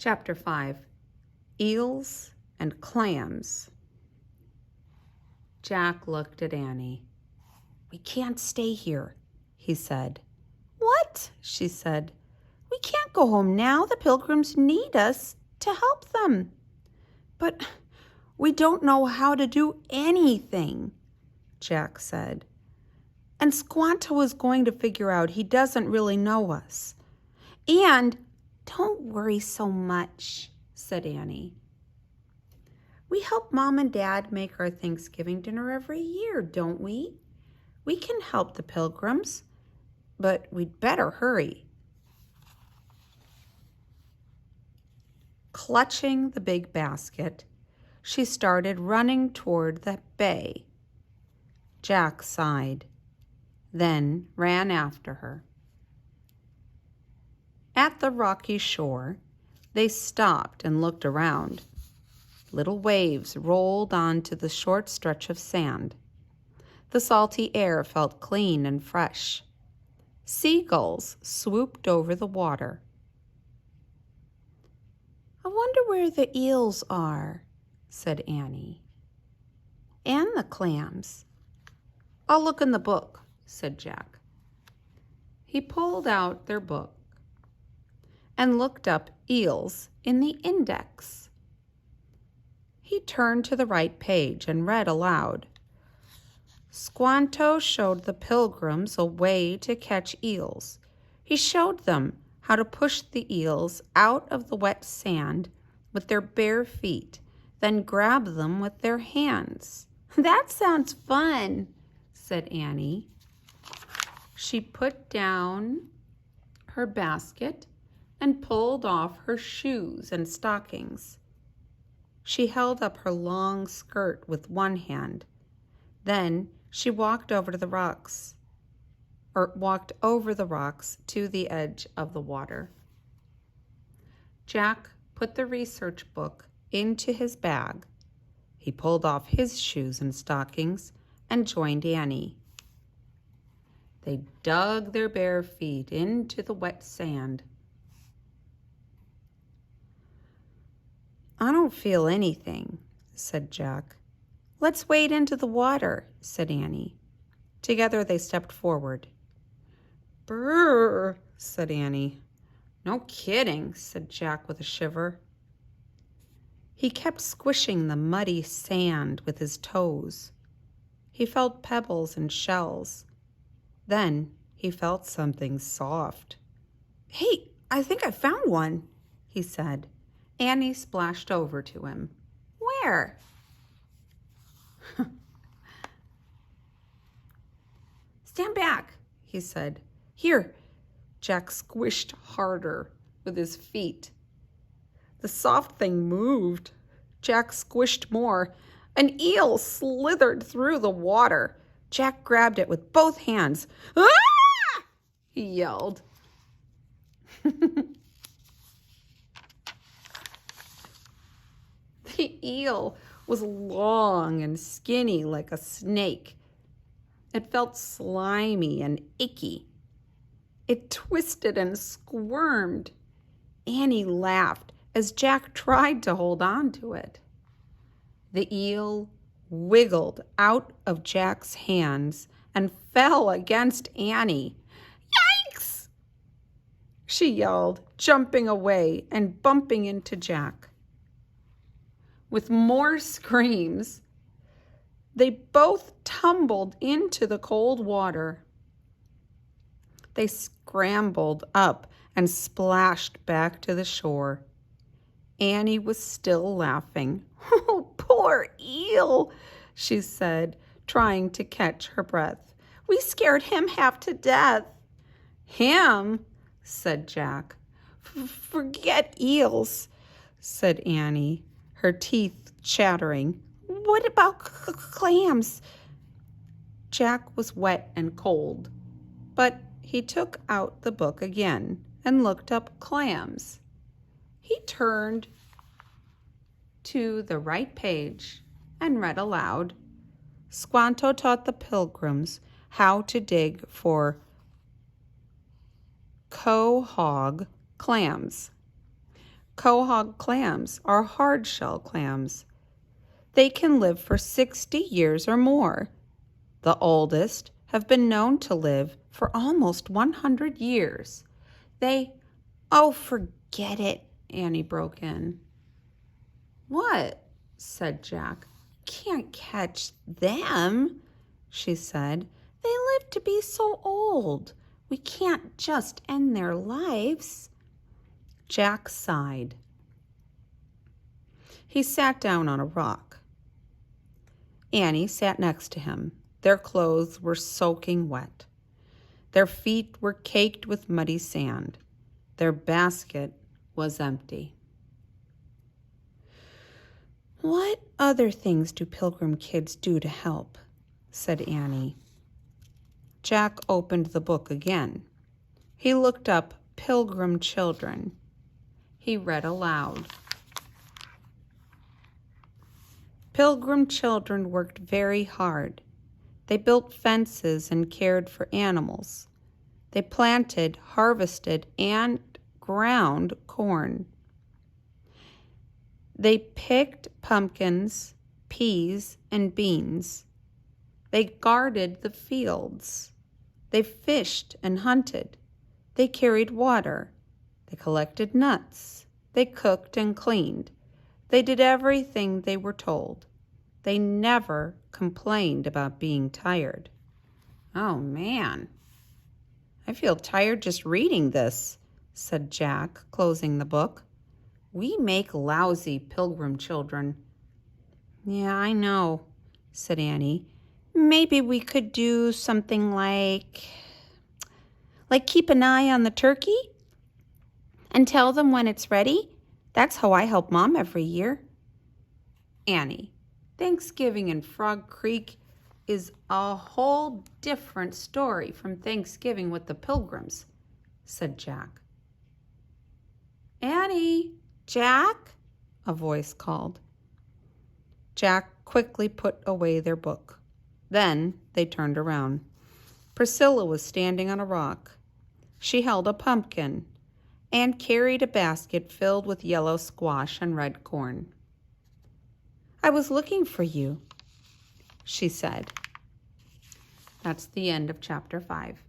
Chapter 5. Eels and Clams. Jack looked at Annie. "We can't stay here," he said. "What?" she said. "We can't go home now. The Pilgrims need us to help them." "But we don't know how to do anything," Jack said. "And Squanto is going to figure out he doesn't really know us." "And don't worry so much," said Annie. "We help Mom and Dad make our Thanksgiving dinner every year, don't we? We can help the Pilgrims, but we'd better hurry." Clutching the big basket, she started running toward the bay. Jack sighed, then ran after her. At the rocky shore, they stopped and looked around. Little waves rolled onto the short stretch of sand. The salty air felt clean and fresh. Seagulls swooped over the water. "I wonder where the eels are," said Annie. "And the clams." "I'll look in the book," said Jack. He pulled out their book and looked up eels in the index. He turned to the right page and read aloud. "Squanto showed the Pilgrims a way to catch eels. He showed them how to push the eels out of the wet sand with their bare feet, then grab them with their hands." "That sounds fun," said Annie. She put down her basket and pulled off her shoes and stockings. She held up her long skirt with one hand. Then she walked over the rocks to the edge of the water. Jack put the research book into his bag. He pulled off his shoes and stockings and joined Annie. They dug their bare feet into the wet sand. "I don't feel anything," said Jack. "Let's wade into the water," said Annie. Together they stepped forward. "Brrr," said Annie. "No kidding," said Jack with a shiver. He kept squishing the muddy sand with his toes. He felt pebbles and shells. Then he felt something soft. "Hey, I think I found one," he said. Annie splashed over to him. "Where?" "Stand back," he said. "Here." Jack squished harder with his feet. The soft thing moved. Jack squished more. An eel slithered through the water. Jack grabbed it with both hands. "Ah!" he yelled. The eel was long and skinny like a snake. It felt slimy and icky. It twisted and squirmed. Annie laughed as Jack tried to hold on to it. The eel wiggled out of Jack's hands and fell against Annie. "Yikes!" she yelled, jumping away and bumping into Jack. With more screams, they both tumbled into the cold water. They scrambled up and splashed back to the shore. Annie was still laughing. "Oh, poor eel," she said, trying to catch her breath. "We scared him half to death." "Him?" said Jack. "Forget eels," said Annie, her teeth chattering. "What about clams?" Jack was wet and cold, but he took out the book again and looked up clams. He turned to the right page and read aloud. Squanto taught the Pilgrims how to dig for quahog clams. Quahog clams are hard-shell clams. They can live for 60 years or more. The oldest have been known to live for almost 100 years. Oh, forget it, Annie broke in. What? Said Jack. Can't catch them, she said. They live to be so old. We can't just end their lives. Jack sighed. He sat down on a rock. Annie sat next to him. Their clothes were soaking wet. Their feet were caked with muddy sand. Their basket was empty. What other things do Pilgrim kids do to help? Said Annie. Jack opened the book again. He looked up Pilgrim Children. He read aloud. Pilgrim children worked very hard. They built fences and cared for animals. They planted, harvested, and ground corn. They picked pumpkins, peas, and beans. They guarded the fields. They fished and hunted. They carried water. They collected nuts. They cooked and cleaned. They did everything they were told. They never complained about being tired. Oh, man. I feel tired just reading this, said Jack, closing the book. We make lousy Pilgrim children. Yeah, I know, said Annie. Maybe we could do something like keep an eye on the turkey and tell them when it's ready. That's how I help Mom every year. Annie, Thanksgiving in Frog Creek is a whole different story from Thanksgiving with the Pilgrims, said Jack. Annie, Jack, a voice called. Jack quickly put away their book. Then they turned around. Priscilla was standing on a rock. She held a pumpkin and carried a basket filled with yellow squash and red corn. I was looking for you, she said. That's the end of chapter 5.